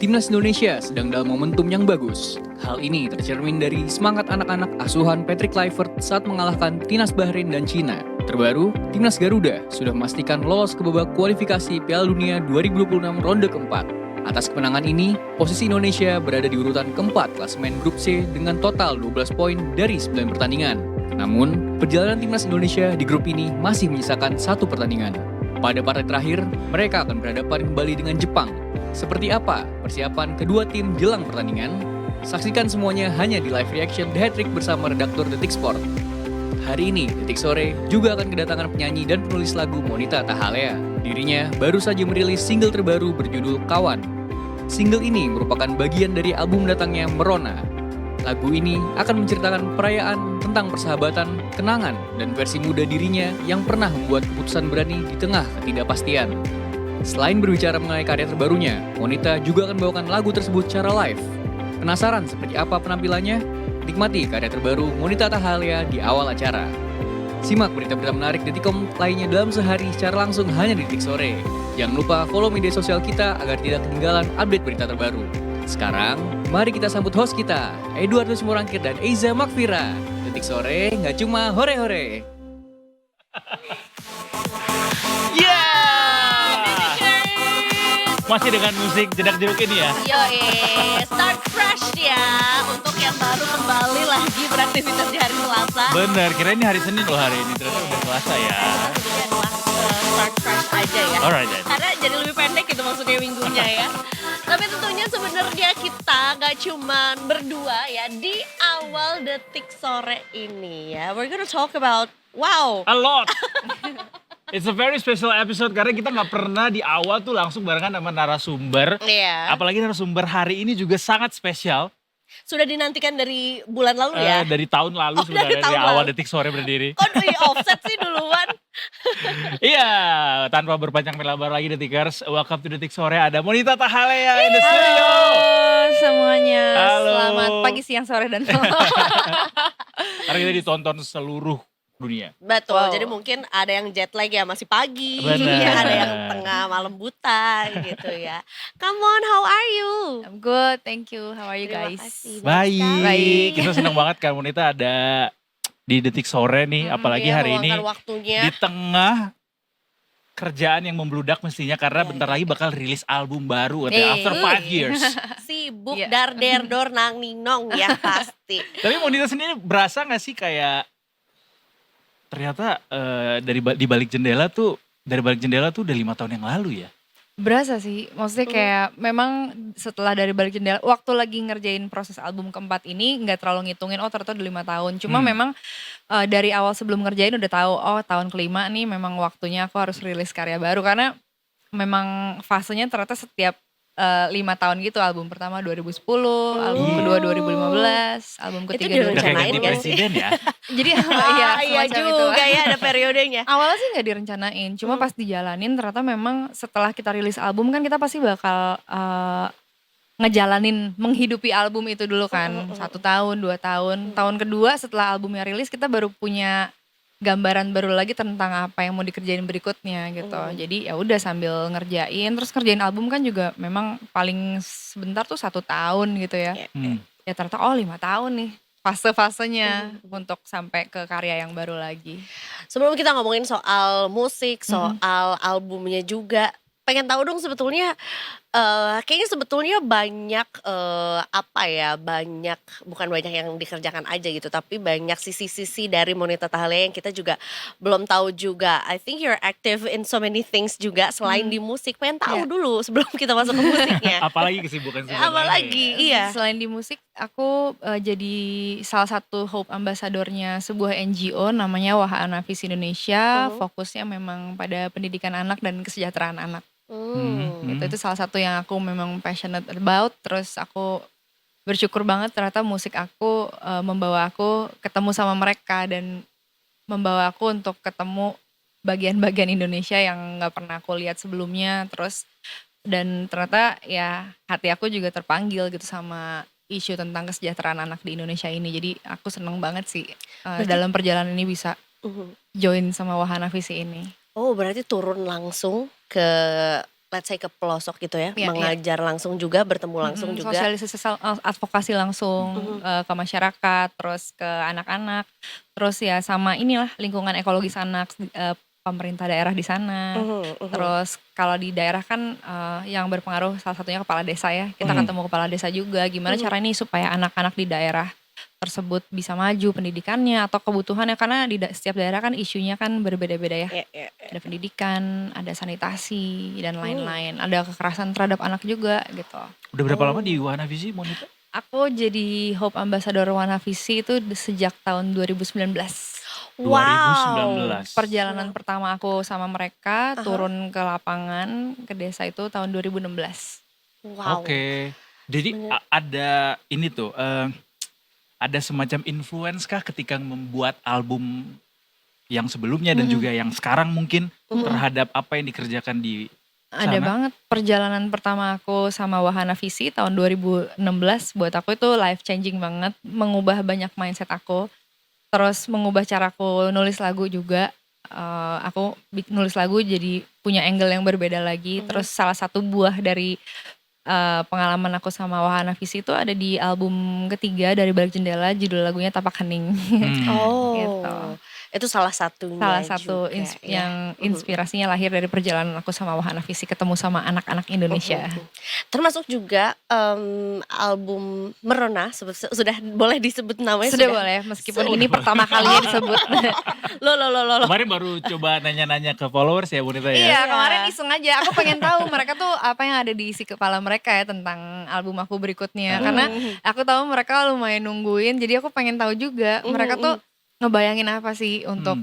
Timnas Indonesia sedang dalam momentum yang bagus. Hal ini tercermin dari semangat anak-anak asuhan Patrick Kluivert saat mengalahkan Timnas Bahrain dan Cina. Terbaru, Timnas Garuda sudah memastikan lolos ke babak kualifikasi Piala Dunia 2026 ronde keempat. Atas kemenangan ini, posisi Indonesia berada di urutan keempat klasemen Grup C dengan total 12 poin dari 9 pertandingan. Namun, perjalanan Timnas Indonesia di grup ini masih menyisakan satu pertandingan. Pada partai terakhir, mereka akan berhadapan kembali dengan Jepang. Seperti apa persiapan kedua tim jelang pertandingan? Saksikan semuanya hanya di live reaction The Hat-Trick bersama redaktur Detik Sport. Hari ini, Detik Sore juga akan kedatangan penyanyi dan penulis lagu Monita Tahalea. Dirinya baru saja merilis single terbaru berjudul Kawan. Single ini merupakan bagian dari album datangnya Merona. Lagu ini akan menceritakan perayaan tentang persahabatan, kenangan, dan versi muda dirinya yang pernah membuat keputusan berani di tengah ketidakpastian. Selain berbicara mengenai karya terbarunya, Monita juga akan membawakan lagu tersebut secara live. Penasaran seperti apa penampilannya? Nikmati karya terbaru Monita Tahalea di awal acara. Simak berita-berita menarik Detikcom lainnya dalam sehari secara langsung hanya di Detik Sore. Jangan lupa follow media sosial kita agar tidak ketinggalan update berita terbaru. Sekarang, mari kita sambut host kita, Eduardus Murangkir dan Eiza Makfira. Detik Sore nggak cuma hore-hore. Masih dengan musik jedak-jeduk ini ya? Start fresh ya untuk yang baru kembali lagi beraktivitas di hari Selasa. Bener, kira ini hari Senin loh hari ini, ternyata udah Selasa ya. Start fresh aja ya. Alright then. Karena jadi lebih pendek gitu maksudnya minggunya ya. Tapi tentunya sebenarnya kita gak cuman berdua ya di awal Detik Sore ini ya. We're gonna talk about, A lot. It's a very special episode karena kita nggak pernah di awal tuh langsung barengan sama narasumber. Iya. Apalagi narasumber hari ini juga sangat spesial. Sudah dinantikan dari bulan lalu ya? Dari tahun lalu sebenarnya, dari awal Detik Sore berdiri. Kok offset sih duluan? Iya, tanpa berpanjang lebar lagi Detikers, welcome to Detik Sore. Ada Monita Tahalea in the studio. Halo semuanya, Halo. Selamat pagi, siang, sore, dan malam. Karena kita ditonton seluruh dunia. Betul, Wow. jadi mungkin ada yang jet lag ya masih pagi, Benar. ya, ada yang tengah malam buta gitu ya. Come on, how are you? I'm good, thank you. How are you Terima guys? kasih. Baik. Baik. Kita senang banget kan Monita ada di Detik Sore nih, apalagi Iya, hari ini meluangkan waktunya. di tengah kerjaan yang membludak mestinya karena Iya, bentar iya, lagi iya. bakal rilis album baru katanya, Hey. after 5 years. Sibuk Iya. dar der dor nang ninong ya pasti. Tapi Monita sendiri berasa gak sih kayak ternyata di balik jendela tuh, dari balik jendela tuh udah 5 tahun yang lalu ya? Berasa sih, maksudnya kayak memang setelah dari balik jendela, waktu lagi ngerjain proses album keempat ini nggak terlalu ngitungin, oh ternyata udah 5 tahun. Cuma memang dari awal sebelum ngerjain udah tahu, oh tahun kelima nih memang waktunya aku harus rilis karya baru. Karena memang fasenya ternyata setiap 5 tahun gitu, album pertama 2010, album kedua 2015, album Itu ketiga Udah kayak 2016. ganti Direncanain gak sih? presiden ya? Jadi Iya semacam itu. juga ya ada periodenya. Awalnya sih nggak direncanain, cuma pas dijalanin ternyata memang setelah kita rilis album kan kita pasti bakal ngejalanin, menghidupi album itu dulu kan. 1 tahun, 2 tahun. Tahun kedua setelah albumnya rilis kita baru punya gambaran baru lagi tentang apa yang mau dikerjain berikutnya gitu. Jadi ya udah sambil ngerjain, terus kerjain album kan juga memang paling sebentar tuh 1 tahun gitu ya. Hmm. Ya ternyata 5 tahun nih fase-fasenya untuk sampai ke karya yang baru lagi. Sebelum kita ngomongin soal musik, soal albumnya juga, pengen tahu dong sebetulnya kayaknya sebetulnya banyak banyak, bukan banyak yang dikerjakan aja gitu, tapi banyak sisi-sisi dari Monita Tahalea yang kita juga belum tahu juga. I think you're active in so many things juga selain di musik. Pengen tahu Iya. dulu sebelum kita masuk ke musiknya. Apalagi kesibukan Apalagi, iya. Selain di musik, aku jadi salah satu Hope Ambassador-nya sebuah NGO namanya Wahana Visi Indonesia. Fokusnya memang pada pendidikan anak dan kesejahteraan anak. Itu salah satu yang aku memang passionate about. Terus aku bersyukur banget ternyata musik aku membawa aku ketemu sama mereka dan membawa aku untuk ketemu bagian-bagian Indonesia yang nggak pernah aku lihat sebelumnya. Terus dan ternyata ya hati aku juga terpanggil gitu sama isu tentang kesejahteraan anak di Indonesia ini. Jadi aku seneng banget sih dalam perjalanan ini bisa join sama Wahana Visi ini. Oh, berarti turun langsung ke let's say ke pelosok gitu ya, Iya, iya. mengajar langsung juga, bertemu langsung juga. Sosialisasi advokasi langsung ke masyarakat, terus ke anak-anak, terus ya sama inilah lingkungan ekologis anak, pemerintah daerah di sana. Terus kalau di daerah kan yang berpengaruh salah satunya kepala desa ya. Kita ketemu kepala desa juga, gimana cara ini supaya anak-anak di daerah tersebut bisa maju pendidikannya atau kebutuhannya, karena di setiap daerah kan isunya kan berbeda-beda ya. Ada pendidikan, ada sanitasi dan lain-lain. Ada kekerasan terhadap anak juga gitu. Udah berapa lama di Wahana Visi, Monita? Aku jadi Hope Ambassador Wahana Visi itu sejak tahun 2019. Wow. 2019. Perjalanan pertama aku sama mereka turun ke lapangan ke desa itu tahun 2016. Wow. Oke. Jadi ada ini tuh, ada semacam influence kah ketika membuat album yang sebelumnya dan juga yang sekarang mungkin terhadap apa yang dikerjakan di Ada sana? banget. Perjalanan pertama aku sama Wahana Visi tahun 2016 buat aku itu life changing banget, mengubah banyak mindset aku. Terus mengubah caraku nulis lagu juga. Aku nulis lagu jadi punya angle yang berbeda lagi. Terus salah satu buah dari pengalaman aku sama Wahana Visi itu ada di album ketiga dari Balik Jendela, judul lagunya Tapak Hening. Oh, Gitu. itu salah satunya Salah satu juga ya. yang inspirasinya lahir dari perjalanan aku sama Wahana Visi ketemu sama anak-anak Indonesia. Termasuk juga album Merona, sudah boleh disebut namanya? Sudah boleh, meskipun ini pertama kalinya disebut. Loh. Kemarin baru coba nanya-nanya ke followers ya Monita ya? Iya, kemarin iseng aja. Aku pengen tahu mereka tuh apa yang ada di isi kepala mereka ya tentang album aku berikutnya. Karena aku tahu mereka lumayan nungguin, jadi aku pengen tahu juga mereka tuh ngebayangin apa sih untuk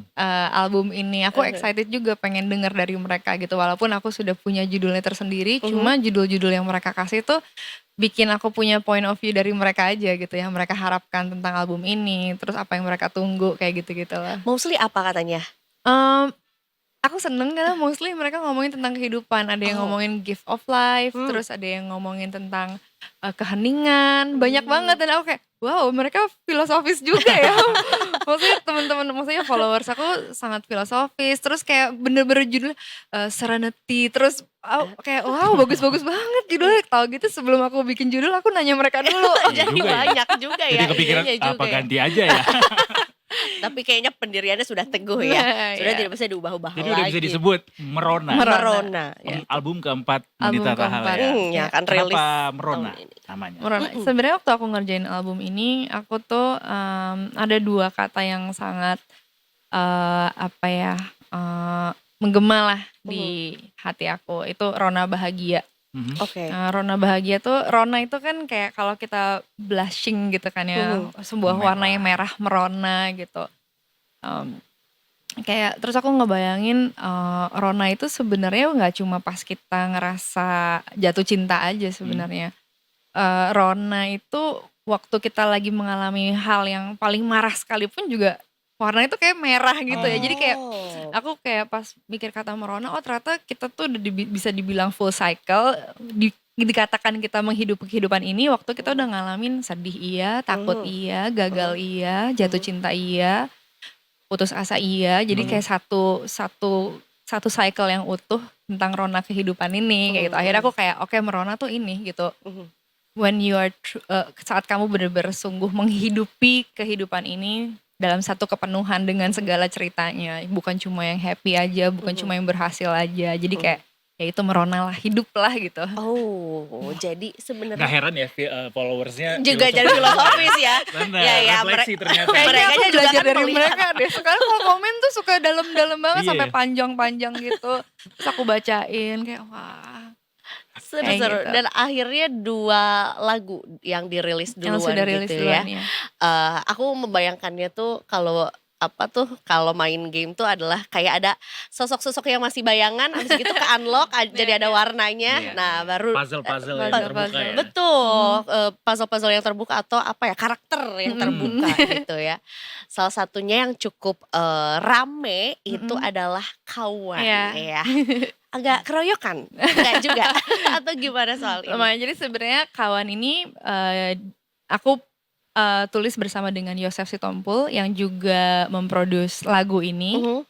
album ini. Aku excited juga pengen denger dari mereka gitu. Walaupun aku sudah punya judulnya tersendiri, cuma judul-judul yang mereka kasih tuh bikin aku punya point of view dari mereka aja gitu ya. Mereka harapkan tentang album ini, terus apa yang mereka tunggu kayak gitu-gitu lah. Mostly apa katanya? Aku seneng karena mostly mereka ngomongin tentang kehidupan. Ada yang ngomongin gift of life, terus ada yang ngomongin tentang keheningan, banyak banget. Dan aku kayak, wow, mereka filosofis juga ya. Maksudnya teman-teman, maksudnya followers aku sangat filosofis. Terus kayak bener-bener judulnya Serenity. Terus kayak wow, bagus-bagus banget judulnya. Tahu gitu sebelum aku bikin judul aku nanya mereka dulu. Jadi juga ya. banyak juga ya. Jadi kepikiran ininya juga apa ya. ganti aja ya? Tapi kayaknya pendiriannya sudah teguh ya. Nah, Sudah iya. tidak bisa diubah-ubah Jadi lagi. udah bisa disebut Merona. Merona. Ya. Album keempat Album Monita Tahal keempat. ya. Ya akan rilis Kenapa Merona tahun ini. namanya? Merona. Sebenarnya waktu aku ngerjain album ini, aku tuh ada dua kata yang sangat menggema lah di hati aku. Itu Rona Bahagia. Oke. Rona Bahagia tuh, Rona itu kan kayak kalau kita blushing gitu kan ya, sebuah warna yang merah merona gitu. Kayak terus aku ngebayangin Rona itu sebenarnya nggak cuma pas kita ngerasa jatuh cinta aja sebenarnya. Rona itu waktu kita lagi mengalami hal yang paling marah sekalipun juga warna itu kayak merah gitu ya. Jadi kayak aku kayak pas mikir kata Merona, oh ternyata kita tuh udah bisa dibilang full cycle. Dikatakan kita menghidupi kehidupan ini waktu kita udah ngalamin sedih iya, takut iya, gagal iya, jatuh cinta iya, putus asa iya. Jadi kayak satu cycle yang utuh tentang Rona kehidupan ini kayak gitu. Akhirnya aku kayak oke, Merona tuh ini gitu. When you are saat kamu benar-benar sungguh menghidupi kehidupan ini dalam satu kepenuhan dengan segala ceritanya, bukan cuma yang happy aja, bukan cuma yang berhasil aja. Jadi kayak ya itu Merona lah, hidup lah gitu. Oh, jadi Gak sebenarnya heran ya followersnya juga jadi filosofis ya. Benar, Ya, refleksi ternyata. Kayaknya Mereka aku juga belajar kan dari melihat. mereka deh. Sekarang kalau komen tuh suka dalam-dalam banget Iya. sampai panjang-panjang gitu. Terus aku bacain kayak wah. Seru-seru. gitu. Dan akhirnya 2 lagu yang dirilis duluan Yang sudah rilis gitu duluan ya. ya. Aku membayangkannya tuh kalau main game tuh adalah kayak ada sosok-sosok yang masih bayangan, habis gitu ke unlock jadi ada warnanya. Iya. Nah, baru Puzzle-puzzle yang Puzzle-puzzle. terbuka ya. betul, puzzle-puzzle yang terbuka atau karakter yang terbuka gitu ya. Salah satunya yang cukup rame itu adalah Kawan Iya. ya. Agak keroyokan, enggak juga atau gimana soal ini? Lumayan. Jadi sebenarnya Kawan ini aku tulis bersama dengan Yosef Sitompul yang juga memproduce lagu ini.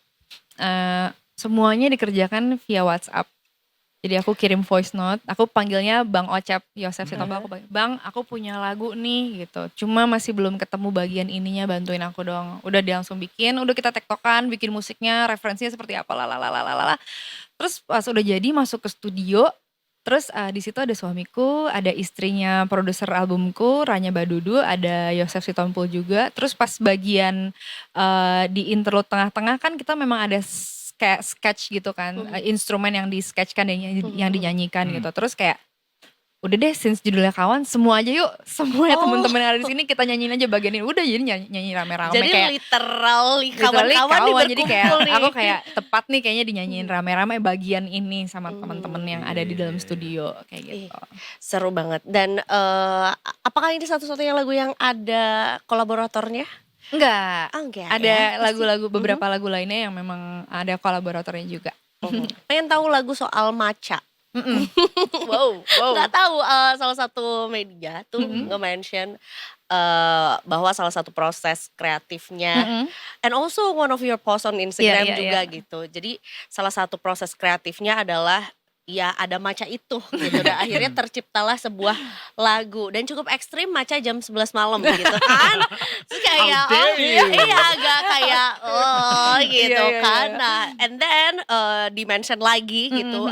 Semuanya dikerjakan via WhatsApp. Jadi aku kirim voice note, aku panggilnya Bang Ocep, Yosef Sitompul, aku panggil, "Bang, aku punya lagu nih," gitu. "Cuma masih belum ketemu bagian ininya, bantuin aku dong." Udah dia langsung bikin, udah kita tektokan, bikin musiknya, referensinya seperti apa, lalalalalala. Terus pas udah jadi masuk ke studio, terus di situ ada suamiku, ada istrinya produser albumku, Ranya Badudu, ada Yosef Sitompul juga. Terus pas bagian di interlude tengah-tengah kan kita memang ada kayak sketch gitu kan, instrumen yang di-sketch-kan yang dinyanyikan Hmm. gitu. Terus kayak udah deh, since judulnya Kawan, semua aja yuk, semuanya Oh. temen-temen yang ada di sini kita nyanyiin aja bagian ini. Udah, jadi nyanyi rame-rame Jadi kayak literally literally kawan-kawan nih kawan. Jadi kayak berkumpul nih. aku kayak tepat nih kayaknya dinyanyiin rame-rame bagian ini sama temen-temen yang ada di dalam studio kayak gitu. Seru banget. Dan apakah ini satu-satunya lagu yang ada kolaboratornya? Enggak, Ah, enggak ada ya, pasti. lagu-lagu beberapa lagu lainnya yang memang ada kolaboratornya juga. Pengen tahu lagu soal matcha. Mm-mm. Wow. Nggak tahu salah satu media tuh nge-mention bahwa salah satu proses kreatifnya Mm-mm. and also one of your post on Instagram Iya, juga iya. gitu. Jadi salah satu proses kreatifnya adalah ya ada matcha itu gitu. Dan akhirnya terciptalah sebuah lagu dan cukup ekstrim, matcha jam 11 malam gitu kan. Terus kayak How dare you. iya agak kayak gitu Iya, iya, kan. iya. Nah and then di-mention lagi gitu.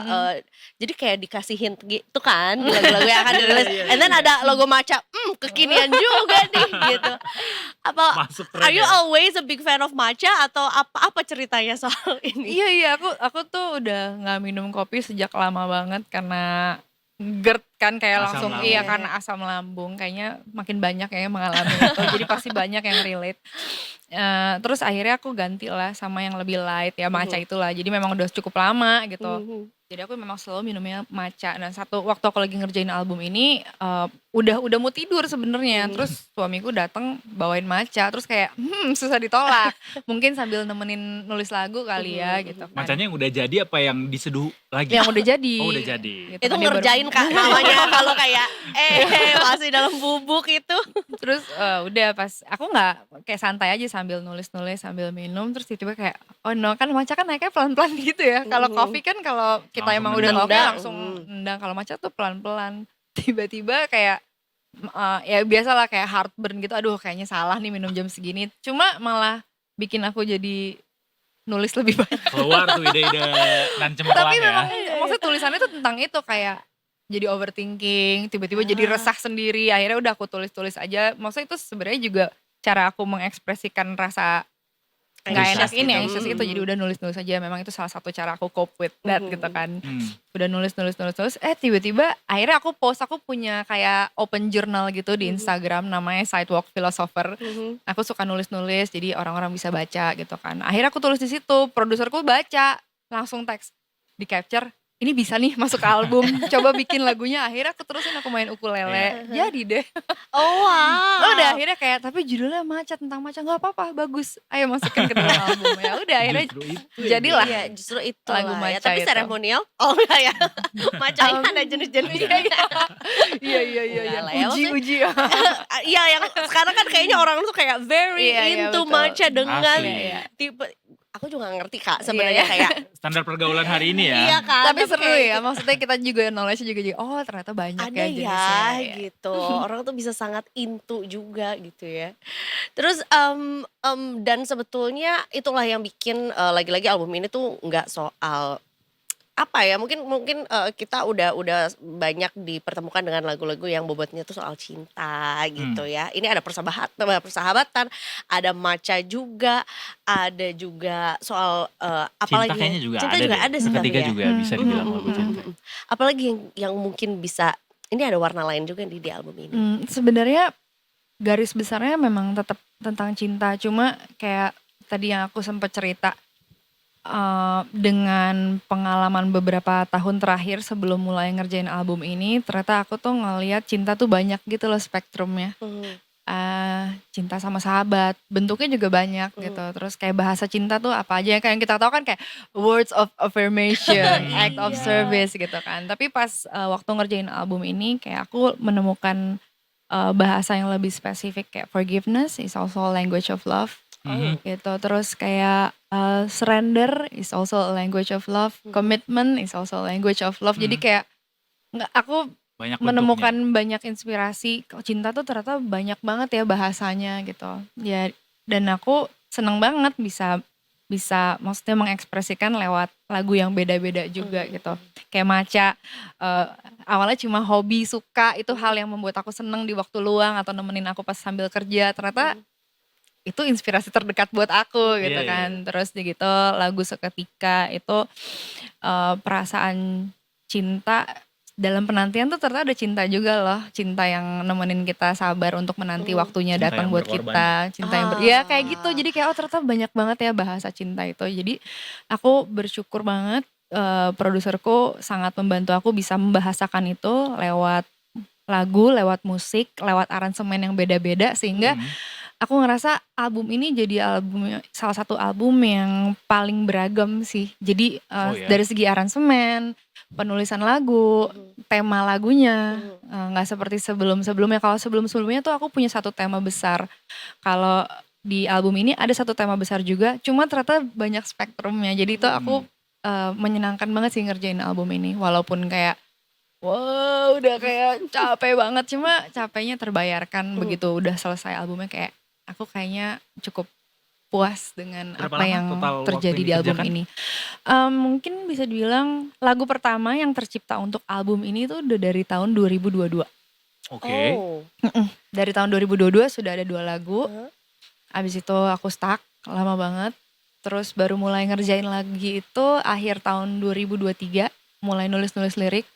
Jadi kayak dikasih hint gitu kan di lagu-lagu yang akan dirilis. And then ada logo matcha, kekinian juga nih gitu. Apa Masuk are tren you ya. always a big fan of matcha atau apa ceritanya soal ini? Iya, aku tuh udah nggak minum kopi sejak lama banget karena GERD kan, kayak Asam langsung lambung. iya karena asam lambung, kayaknya makin banyak ya yang mengalami itu, jadi pasti banyak yang relate. Terus akhirnya aku gantilah sama yang lebih light ya, matcha itulah, jadi memang udah cukup lama gitu. Jadi aku memang selalu minumnya matcha. Dan satu waktu aku lagi ngerjain album ini, udah mau tidur sebenarnya. Terus suamiku datang bawain matcha, terus kayak susah ditolak. Mungkin sambil nemenin nulis lagu kali ya gitu kan. Macanya yang udah jadi apa yang diseduh lagi? Yang udah jadi. Oh, udah jadi. Gitu Itu kan, dia baru- ngerjain kak namanya kalau kayak masih dalam bubuk itu. Terus udah pas aku nggak kayak santai aja sambil nulis-nulis sambil minum, terus tiba-tiba kayak oh no, kan matcha kan naiknya pelan-pelan gitu ya. Kalau kopi kan kalau kita Langsung emang udah nendang. kopi langsung nendang, kalau matcha tuh pelan-pelan. Tiba-tiba kayak ya biasalah kayak heartburn gitu. Aduh, kayaknya salah nih minum jam segini. Cuma malah bikin aku jadi nulis lebih banyak. Keluar tuh ide-ide nan cemerlang Tapi ya. memang maksudnya tulisannya tuh tentang itu, kayak jadi overthinking, tiba-tiba jadi resah sendiri. Akhirnya udah aku tulis-tulis aja. Maksudnya itu sebenarnya juga cara aku mengekspresikan rasa nggak enak Anxious ini, gitu. anxious itu. Jadi udah nulis-nulis aja. Memang itu salah satu cara aku cope with that gitu kan. Udah nulis. Tiba-tiba akhirnya aku post, aku punya kayak open journal gitu di Instagram namanya Sidewalk Philosopher. Aku suka nulis-nulis, jadi orang-orang bisa baca gitu kan. Akhirnya aku tulis di situ, produserku baca, langsung teks, di capture, ini bisa nih masuk ke album, coba bikin lagunya. Akhirnya aku terusin, aku main ukulele, jadi deh. Oh wow. Udah akhirnya kayak, tapi judulnya matcha, tentang matcha, nggak apa-apa, bagus. Ayo masukin ke dalam album. Ya udah akhirnya Justru itu jadilah. Iya justru itu Lagu lah ya. matcha Tapi itu. seremonial? Oh enggak ya. Matchanya ada jenis-jenisnya. Iya. Enggak lah ya, maksudnya- Uji. Iya yang sekarang kan kayaknya orang tuh kayak very Iya, into betul. matcha dengan Asli. tipe. Aku juga nggak ngerti kak sebenarnya Iya. kayak. standar pergaulan hari ini ya. Iya kan. Tapi seru kayak ya, maksudnya kita juga knowledge juga jadi, oh ternyata banyak ada ya ya jenisnya. gitu. Orang tuh bisa sangat into juga gitu ya. Terus dan sebetulnya itulah yang bikin lagi-lagi album ini tuh nggak soal apa ya, mungkin kita udah banyak dipertemukan dengan lagu-lagu yang bobotnya tuh soal cinta gitu ya. Ini ada persahabatan, ada matcha juga, ada juga soal Cinta apalagi kayaknya juga cinta ada juga deh. ada sih Seketika tapi ya. juga bisa dibilang lagu cinta. Apalagi yang mungkin bisa, ini ada warna lain juga di album ini. Sebenarnya garis besarnya memang tetap tentang cinta, cuma kayak tadi yang aku sempat cerita, dengan pengalaman beberapa tahun terakhir sebelum mulai ngerjain album ini, ternyata aku tuh ngelihat cinta tuh banyak gitu loh spektrumnya. Cinta sama sahabat, bentuknya juga banyak gitu. Terus kayak bahasa cinta tuh apa aja, kayak yang kita tahu kan kayak words of affirmation, act of service gitu kan. Tapi pas waktu ngerjain album ini kayak aku menemukan bahasa yang lebih spesifik, kayak forgiveness is also a language of love. Mhm. gitu. Terus kayak surrender is also a language of love, commitment is also a language of love. Jadi Mhm. kayak aku Banyak menemukan bentuknya. banyak inspirasi. Kok cinta tuh ternyata banyak banget ya bahasanya gitu. Ya, dan aku seneng banget bisa maksudnya mengekspresikan lewat lagu yang beda-beda juga gitu. Kayak Maca, awalnya cuma hobi, suka, itu hal yang membuat aku seneng di waktu luang atau nemenin aku pas sambil kerja. Ternyata itu inspirasi terdekat buat aku gitu Iya, iya, kan. iya. Terus gitu lagu Seketika itu perasaan cinta dalam penantian tuh ternyata ada cinta juga loh. Cinta yang nemenin kita sabar untuk menanti waktunya Cinta datang yang buat berkorban kita. Cinta yang ya kayak gitu. Jadi kayak ternyata banyak banget ya bahasa cinta itu. Jadi aku bersyukur banget produserku sangat membantu aku bisa membahasakan itu lewat lagu, lewat musik, lewat aransemen yang beda-beda sehingga Mhm. aku ngerasa album ini jadi salah satu album yang paling beragam sih. Jadi Oh ya? dari segi aransemen, penulisan lagu, tema lagunya nggak seperti sebelum-sebelumnya. Kalau sebelum-sebelumnya tuh aku punya satu tema besar. Kalau di album ini ada satu tema besar juga, cuma ternyata banyak spektrumnya. Jadi itu aku menyenangkan banget sih ngerjain album ini. Walaupun kayak wow, udah kayak capek banget, cuma capeknya terbayarkan begitu udah selesai albumnya. Kayak aku kayaknya cukup puas dengan Berapa apa lama yang total waktu terjadi yang di album dikerjakan? ini. Mungkin bisa dibilang lagu pertama yang tercipta untuk album ini tuh udah dari tahun 2022. Oke. Dari tahun 2022 sudah ada 2 lagu. Abis itu aku stuck lama banget. Terus baru mulai ngerjain lagi itu akhir tahun 2023, mulai nulis-nulis lirik.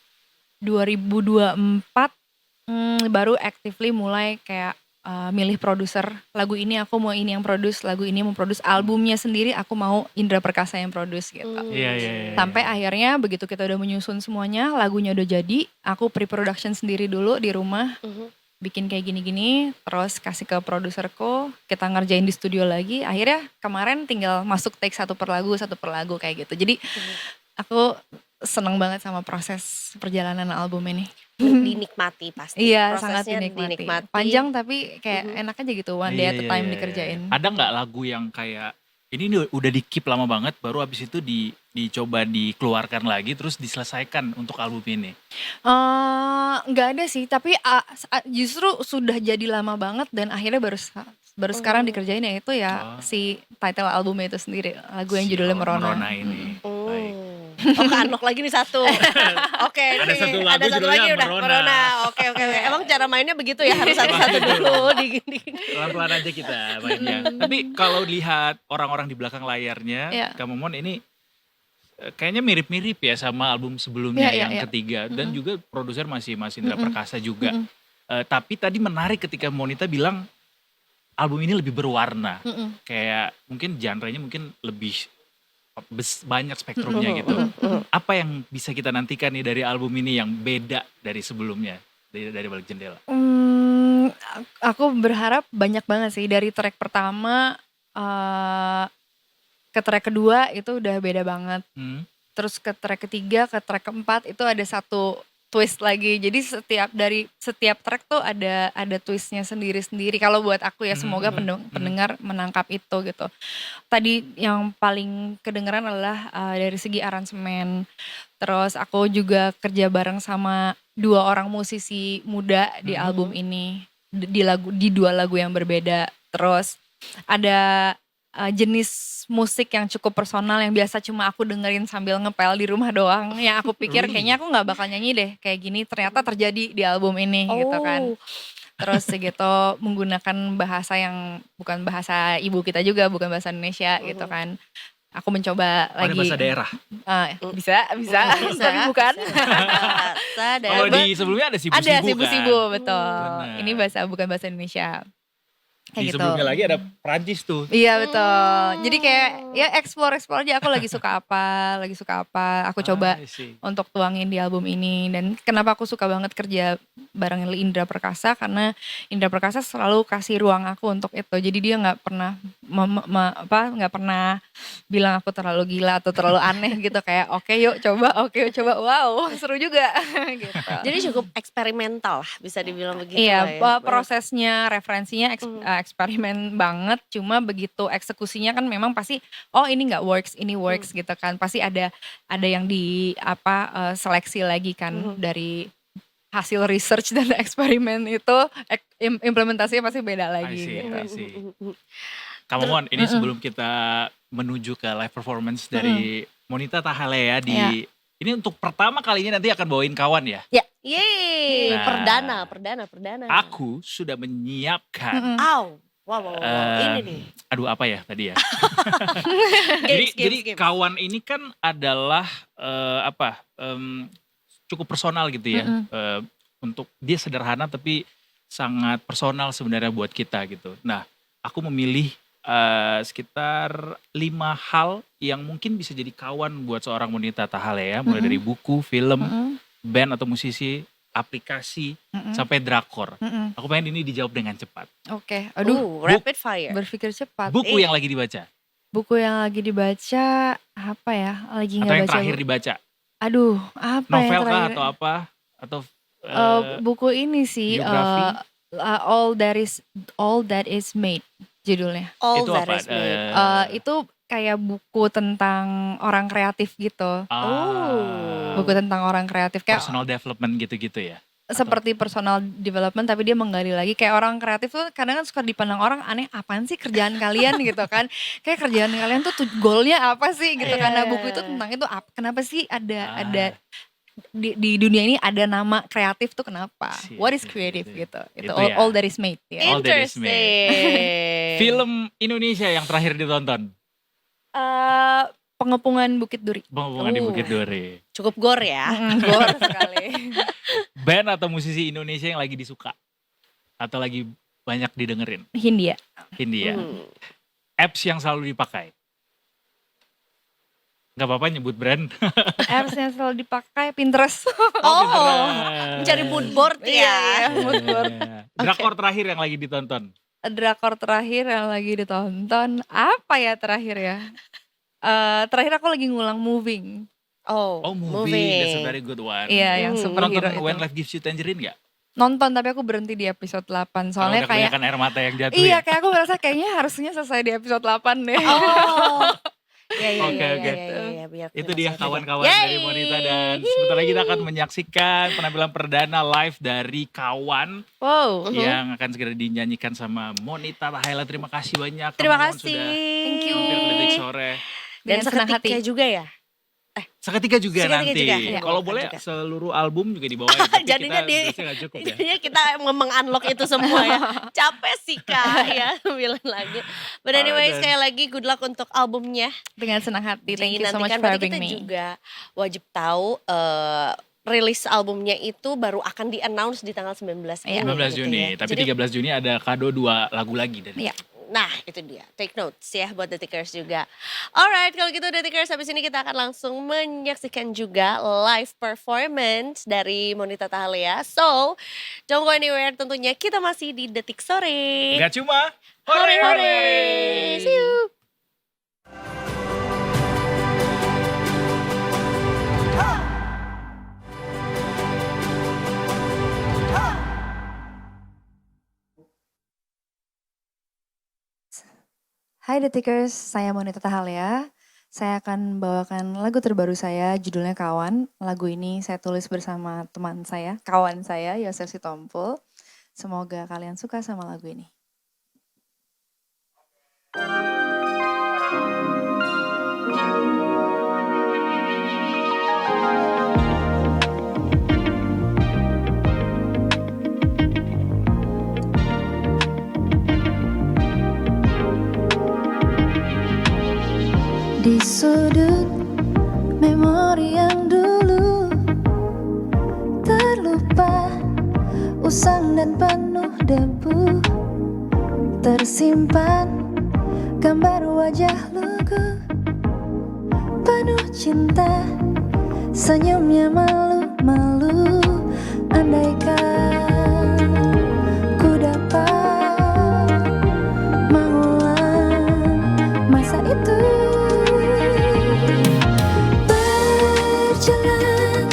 2024 baru actively mulai kayak milih produser. Lagu ini aku mau ini yang produce, lagu ini mau produce, albumnya sendiri aku mau Indra Perkasa yang produce gitu. Iya, iya, iya. Sampai akhirnya begitu kita udah menyusun semuanya, lagunya udah jadi, aku pre-production sendiri dulu di rumah, bikin kayak gini-gini, terus kasih ke produserku, kita ngerjain di studio lagi. Akhirnya kemarin tinggal masuk take satu per lagu kayak gitu. Jadi aku seneng banget sama proses perjalanan album ini. Dinikmati pasti. Iya, sangat Prosesnya dinikmati. Panjang tapi kayak enak aja gitu, one day Iya, at a iya, time iya, dikerjain. iya. Ada nggak lagu yang kayak ini nih udah di keep lama banget, baru abis itu dicoba dikeluarkan lagi, terus diselesaikan untuk album ini? Nggak ada sih, tapi justru sudah jadi lama banget dan akhirnya baru sekarang dikerjain ya itu ya si title albumnya itu sendiri, lagu yang Si judulnya Merona. Merona ini. Baik. Oh, keunlock lagi nih satu. Oke, Ada ini satu lagu ada satu judulnya lagi udah Merona. Merona. Oke. Emang cara mainnya begitu ya, harus satu-satu dulu Pelan-pelan aja kita mainnya. Tapi kalau lihat orang-orang di belakang layarnya, Iya. Kak Momon ini kayaknya mirip-mirip ya sama album sebelumnya Iya, yang iya. ketiga. Dan juga produser masih Indra Perkasa juga. Tapi tadi menarik ketika Monita bilang album ini lebih berwarna. Kayak mungkin genre-nya mungkin lebih banyak spektrumnya gitu. Apa yang bisa kita nantikan nih dari album ini yang beda dari sebelumnya, dari Balik Jendela? Aku berharap banyak banget sih, dari track pertama ke track kedua itu udah beda banget. Terus ke track ketiga, ke track keempat itu ada satu twist lagi. Jadi setiap track tuh ada twistnya sendiri-sendiri. Kalau buat aku ya, semoga pendengar menangkap itu gitu. Tadi yang paling kedengeran adalah dari segi aransemen. Terus aku juga kerja bareng sama 2 orang musisi muda di album ini. Di 2 lagu yang berbeda. Terus ada jenis musik yang cukup personal yang biasa cuma aku dengerin sambil ngepel di rumah doang. Yang aku pikir kayaknya aku gak bakal nyanyi deh kayak gini, ternyata terjadi di album ini gitu kan. Terus segitu menggunakan bahasa yang bukan bahasa ibu kita juga, bukan bahasa Indonesia gitu kan. Aku mencoba Ada lagi. bahasa daerah. Bisa, tapi bukan. Kalau di sebelumnya ada sibu-sibu Ada kan? sibu-sibu, betul. Benar. Ini bukan bahasa Indonesia. Di Kayak gitu. sebelumnya lagi ada Prancis tuh. Iya betul. Jadi kayak ya explore aja aku lagi suka apa, aku coba I see. untuk tuangin di album ini. Dan kenapa aku suka banget kerja bareng Indra Perkasa, karena Indra Perkasa selalu kasih ruang aku untuk itu. Jadi dia nggak pernah nggak pernah bilang aku terlalu gila atau terlalu aneh gitu, kayak oke yuk coba, wow seru juga gitu. Jadi cukup eksperimental lah, bisa dibilang begitu Iya, lah ya. prosesnya, referensinya eksperimen banget, cuma begitu eksekusinya kan memang pasti, oh ini nggak works, ini works gitu kan. Pasti ada yang seleksi lagi kan dari hasil research dan eksperimen itu, implementasinya pasti beda I lagi see, gitu. I see. Kamu Mon, ini sebelum kita menuju ke live performance dari Monita Tahalea Iya. ini untuk pertama kalinya nanti akan bawain kawan ya. Yeay, Nah. perdana. Aku sudah menyiapkan. Aw, wow, ini nih. Aduh apa ya tadi ya. Games. Jadi kawan ini kan adalah cukup personal gitu ya. Untuk dia sederhana tapi sangat personal sebenarnya buat kita gitu. Nah, aku memilih sekitar 5 hal yang mungkin bisa jadi kawan buat seorang Monita Tahalea, mulai dari buku, film, band atau musisi, aplikasi, sampai drakor. Aku pengen ini dijawab dengan cepat. Oke, aduh, Rapid fire. berpikir cepat. Buku yang lagi dibaca Buku yang lagi dibaca apa ya? Lagi atau nggak yang baca. terakhir dibaca, Aduh, apa yang novel kah terakhir? atau apa? Atau Buku ini sih, biografi? All That Is Made judulnya. All itu that apa? is made. Itu kayak buku tentang orang kreatif gitu. Buku tentang orang kreatif kayak Personal development gitu-gitu ya. seperti personal development, tapi dia menggali lagi kayak orang kreatif tuh kadang kan suka dipandang orang aneh, apaan sih kerjaan kalian gitu kan, kayak kerjaan kalian tuh goalnya apa sih gitu. Karena buku itu tentang itu kenapa sih ada di dunia ini ada nama kreatif tuh kenapa, what is creative gitu. Itu Itu ya. all that is made ya. All that is made. Interesting. Film Indonesia yang terakhir ditonton, Pengepungan Bukit Duri. Pengepungan di Bukit Duri. Cukup gore ya. Gor sekali. Band atau musisi Indonesia yang lagi disuka atau lagi banyak didengerin, Hindia. Hindia. Apps yang selalu dipakai. Gak apa-apa nyebut brand. Apps yang selalu dipakai Pinterest. Mencari mood board ya. Iya, mood board. Drakor terakhir yang lagi ditonton. Drakor terakhir yang lagi ditonton apa ya terakhir ya? Terakhir aku lagi ngulang Moving. Oh, movie, that's a very good one. Iya, yang superhero Nonton itu. When Life Gives You Tangerine gak? Nonton tapi aku berhenti di episode 8. Soalnya Udah kayak kebanyakan air mata yang jatuh iya, ya? kayak aku merasa kayaknya harusnya selesai di episode 8 deh. Iya. Oke. Biar Itu selesai dia juga. kawan-kawan dari Monita, dan sebentar lagi kita akan menyaksikan penampilan perdana live dari Kawan Wow. yang akan segera dinyanyikan sama Monita Tahalea. Terima kasih banyak. Terima teman-teman kasih. Sudah Thank you. mampir ke Detik Sore. Dan Dengan senang seketika hati. juga ya. Seketika juga Seketika nanti. juga, ya. Kalau Bawakan boleh juga. seluruh album juga dibawain. Tapi Jadinya kita durasinya nggak cukup ya. Jadinya kita meng-unlock itu semua ya. Capek sih Kak ya bilang lagu. But anyway, Dan- sekali lagi good luck untuk albumnya. Dengan senang hati. Thank you so much Dinantikan. for Berarti having kita me. juga wajib tahu rilis albumnya itu baru akan di-announce di tanggal 19 ini. 19 gitu Juni, ya. tapi Jadi, 13 Juni ada kado 2 lagu lagi dari Iya. nah itu dia, take notes ya buat Detikers juga. Alright, kalau gitu Detikers, habis ini kita akan langsung menyaksikan juga live performance dari Monita Tahalea. So, don't go anywhere, tentunya kita masih di Detik Sore. Gak cuma Hore. See you. Hai Detikers, saya Monita Tahalea. Saya akan bawakan lagu terbaru saya, judulnya Kawan. Lagu ini saya tulis bersama teman saya, kawan saya, Yosef Sitompul. Semoga kalian suka sama lagu ini. Di sudut memori yang dulu terlupa, usang dan penuh debu, tersimpan gambar wajah lugu, penuh cinta, senyumnya malu-malu. Andaikan ku dapat mengulang masa itu, berjalan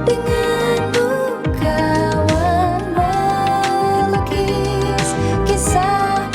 denganmu kawan, melukis kisah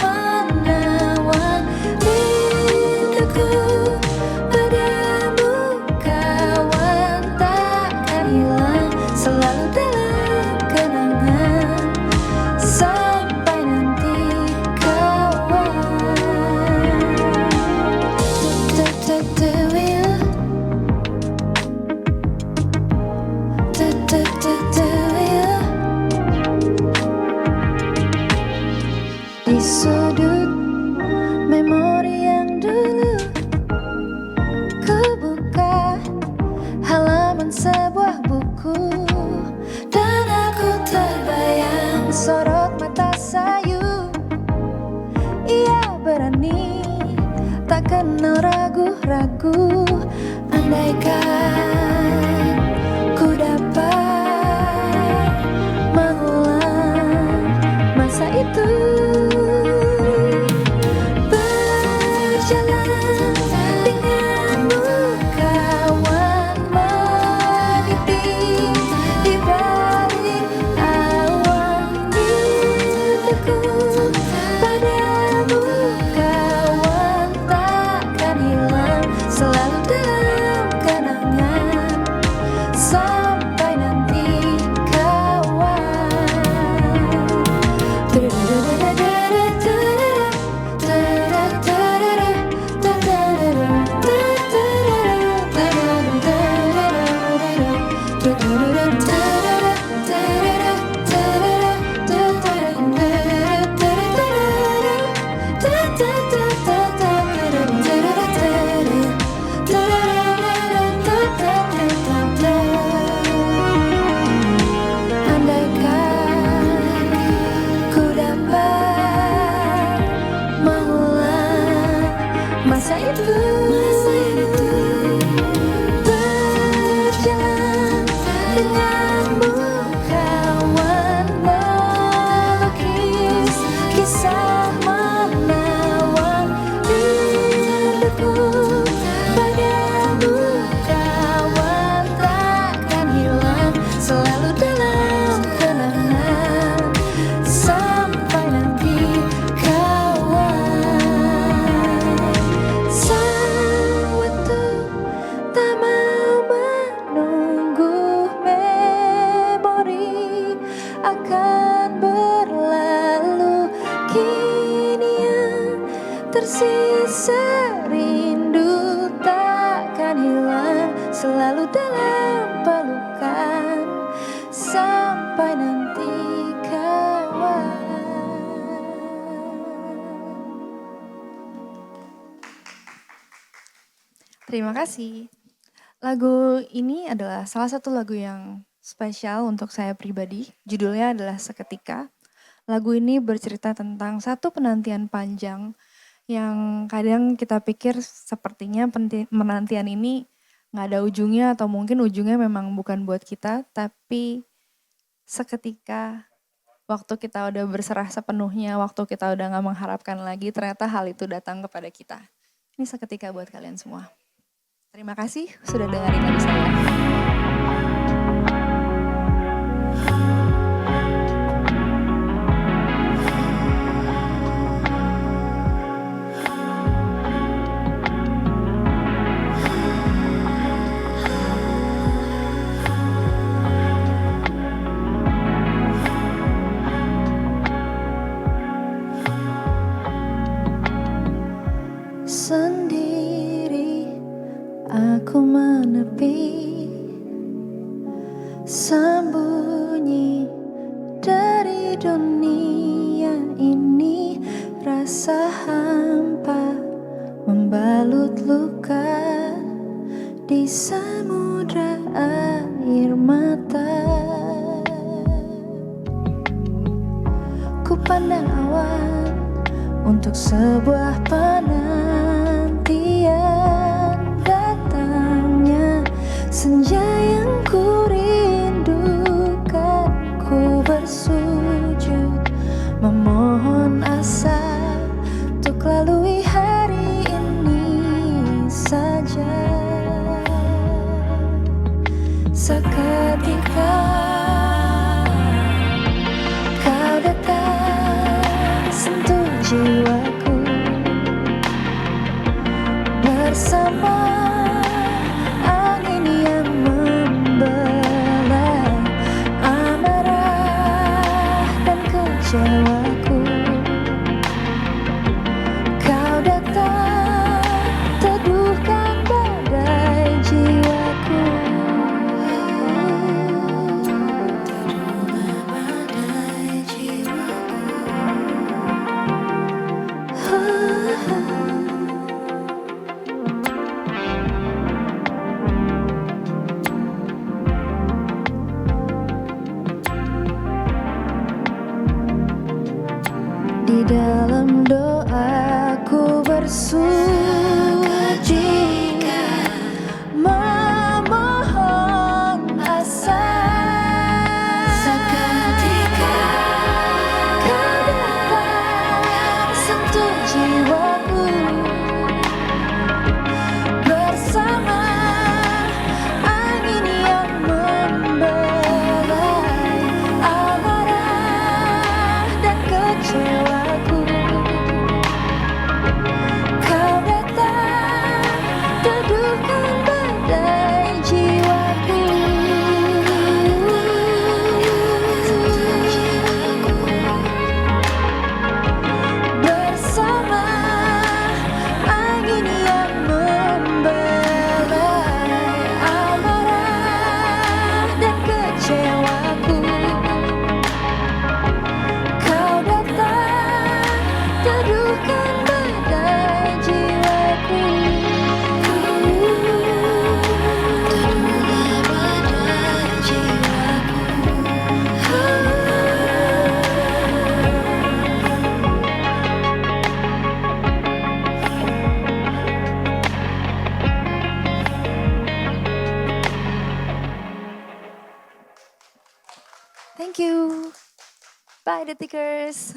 kenal ragu-ragu. Andaikan ku dapat mengulang masa itu, berjalan denganmu kawan, meniti di balik awan, mimpiku padamu kawan, takkan hilang, selalu dalam kenangan sampai nanti kawan. Andaikan ku dapat mengulang masa itu, berjalan denganmu kawan, melukis kisah menawan rinduku padamu kawan, takkan hilang, selalu dalam kenangan sampai nanti kawan. Sang waktu tak mau menunggu, memori akan berlalu, kini yang tersisa rindu takkan hilang, selalu dalam pelukan sampai nanti kawan. Terima kasih. Lagu ini adalah salah satu lagu yang spesial untuk saya pribadi. Judulnya adalah Seketika. Lagu ini bercerita tentang satu penantian panjang yang kadang kita pikir sepertinya penantian ini nggak ada ujungnya atau mungkin ujungnya memang bukan buat kita, tapi seketika waktu kita udah berserah sepenuhnya, waktu kita udah nggak mengharapkan lagi, ternyata hal itu datang kepada kita. Ini seketika buat kalian semua. Terima kasih sudah dengerin lagu saya. Sendiri aku menepi, sembunyi dari dunia ini, rasa hampa membalut luka di samudra air mata. Ku pandang awan untuk sebuah penantian datangnya senja yang ku rindukan. Ku bersujud memohon asa untuk lalui hari ini saja. Seketika kau datang sentuh jiwaku, bersama angin yang membelah amarah dan kecewaku. Kau datang teduhkan badai jiwaku. Thank you. Bye Detikers.